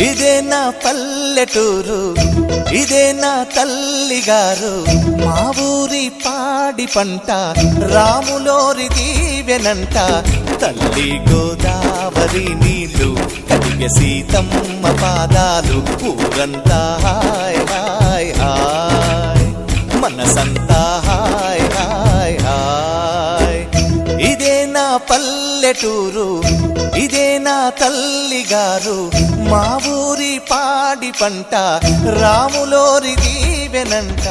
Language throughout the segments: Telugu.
ఇదే నా పల్లెటూరు, ఇదే నా తల్లిగారు, మా ఊరి పాడి పంట రాములోరి దీవెనంట. తల్లి గోదావరి నీళ్ళు కడిగ సీతమ్మ పాదాలు, ఊరంతా హాయ్ హాయ్ హాయ్, మనసంతా హాయ్ హాయ్ హాయ్. ఇదే నా పల్లెటూరు, ఇదే నా తల్లిగారు, మా ఊరి పాడి పంట రాములోరి దీవెనంట.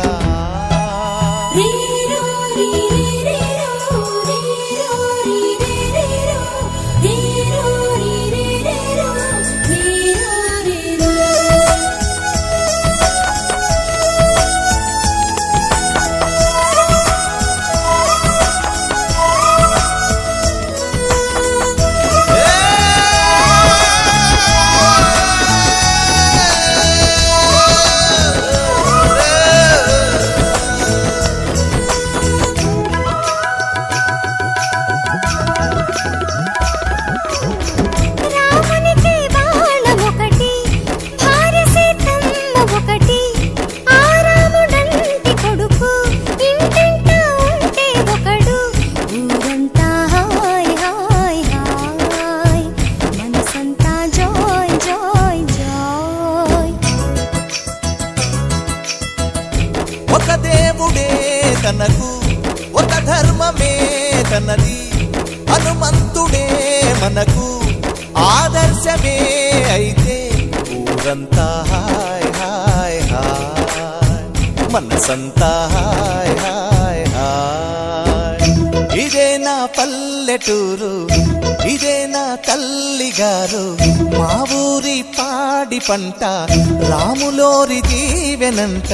ఒక దేవుడే తనకు, ఒక ధర్మమే తనది, హనుమంతుడే మనకు ఆదర్శమే అయితే, ఊరంతా హాయ్ హాయ్ హాయ్, మనసంతా హాయ్ హాయ్ హాయ్. ఇదే నా పల్లెటూరు, ఇదే నా తల్లిగారు, మా ఊరి పాడి పంట రాములోరి దీవెనంట.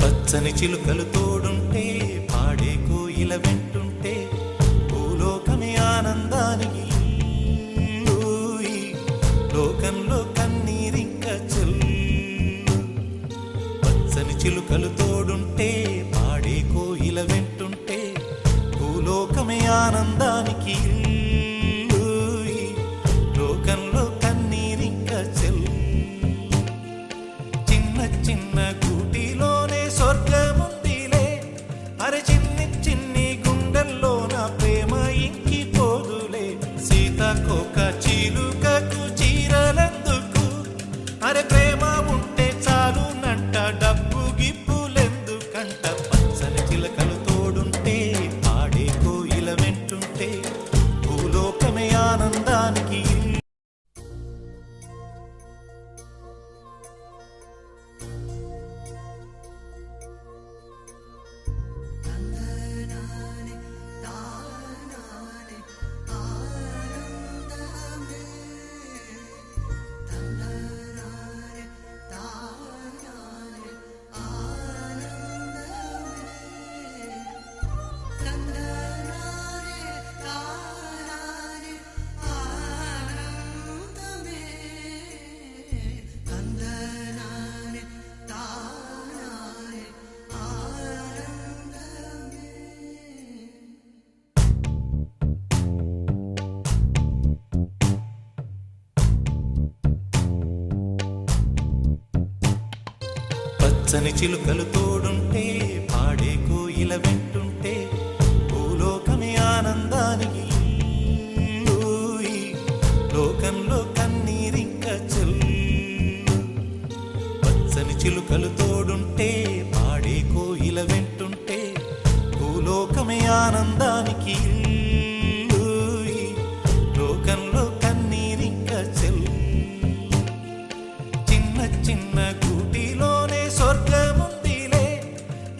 పచ్చని చిలుకలు తోడుంటే, పాడే కోయిల వెంటుంటే, భూలోకమే ఆనందానికి లోకంలో కన్నీరింక చెల్లు. పచ్చని చిలుకలు తోడుంటే, పాడే కోయిల వెంటుంటే, భూలోకమే ఆనందానికి లోకంలో కన్నీరింక చెల్లు. చిన్న చిన్న గూటిలోనే స్వర్గముందిలే, అరే చిన్ని చిన్ని గుండెల్లో నా ప్రేమ ఇంకిపోదులే. సీతాకోక చిలుకకు చీరలందుకు పచ్చని చిలుకలు తోడుంటే పాడే కోయిల వెంటుంటే భూలోకమే ఆనందానికి ఊయి. లోకంలో కన్నీరింక చెల్లు. పచ్చని చిలుకలు తోడుంటే పాడే కోయిల వెంటుంటే భూలోకమే ఆనందానికి ఊయి. లోకంలో కన్నీరింక చెల్లు. చిన్న చిన్న గూటిలోనే స్వర్గముందిలే.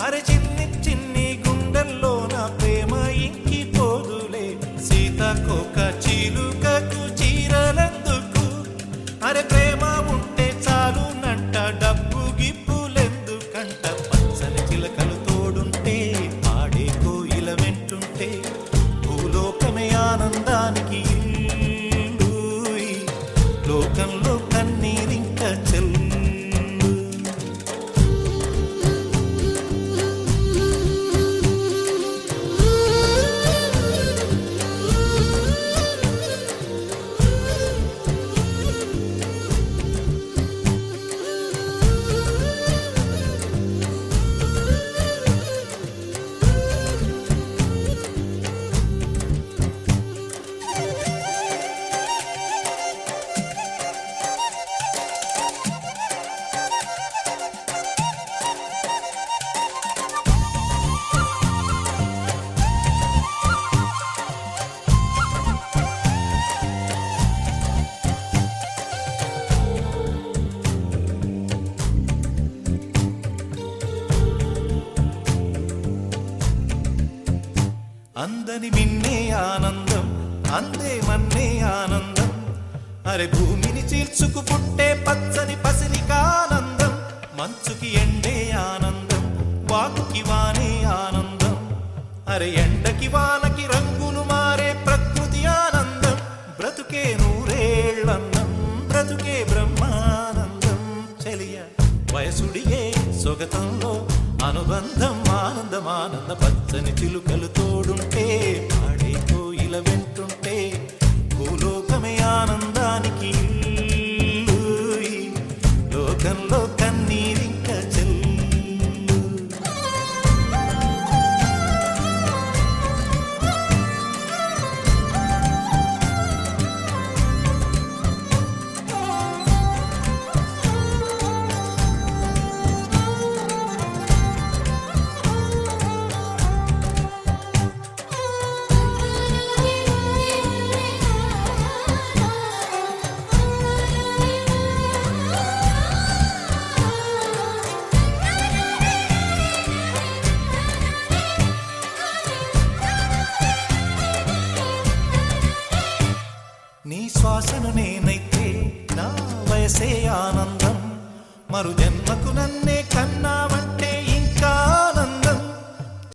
అరే చిన్ని చిన్ని గుండెల్లో నా ప్రేమ ఇంకిపోదులే. సీతాకోక చిలుకకు చీరలెందుకు? అరే ప్రేమ ఉంటే చాలునంట, డబ్బు గిప్పులెందుకంట. పచ్చని చిలకలు తోడుంటే పాడే కోయిల వెంటుంటే భూలోకమే ఆనందానికి ఇల్లూయి. లోకంలో కన్నీరింక చెల్లు. అందని మిన్నే ఆనందం, అందే మన్నే ఆనందం. అరే భూమిని చీల్చుకు పుట్టే పచ్చని పసిలికానందం. మంచుకి ఎండే ఆనందం, వాకుకి వానే ఆనందం. అరే ఎండకి వానకి రంగులు మారే ప్రకృతి ఆనందం. బ్రతుకే నూరేళ్ళన్నం, బ్రతుకే బ్రహ్మానందం. చెలియ వయసుడిగే సొగతంలో అనుబంధం ఆనందం ఆనంద. పచ్చని చిలుకలు తోడుంటే పాడే కోయిల వెంటుంటే భూలోకమే ఆనందానికి ఇల్లూయి. లోకంలో కన్నీరింక చెల్లు. నీ శ్వాసను నేనైతే నా వయసే ఆనందం. మరు జన్మకు నన్నే కన్నావంటే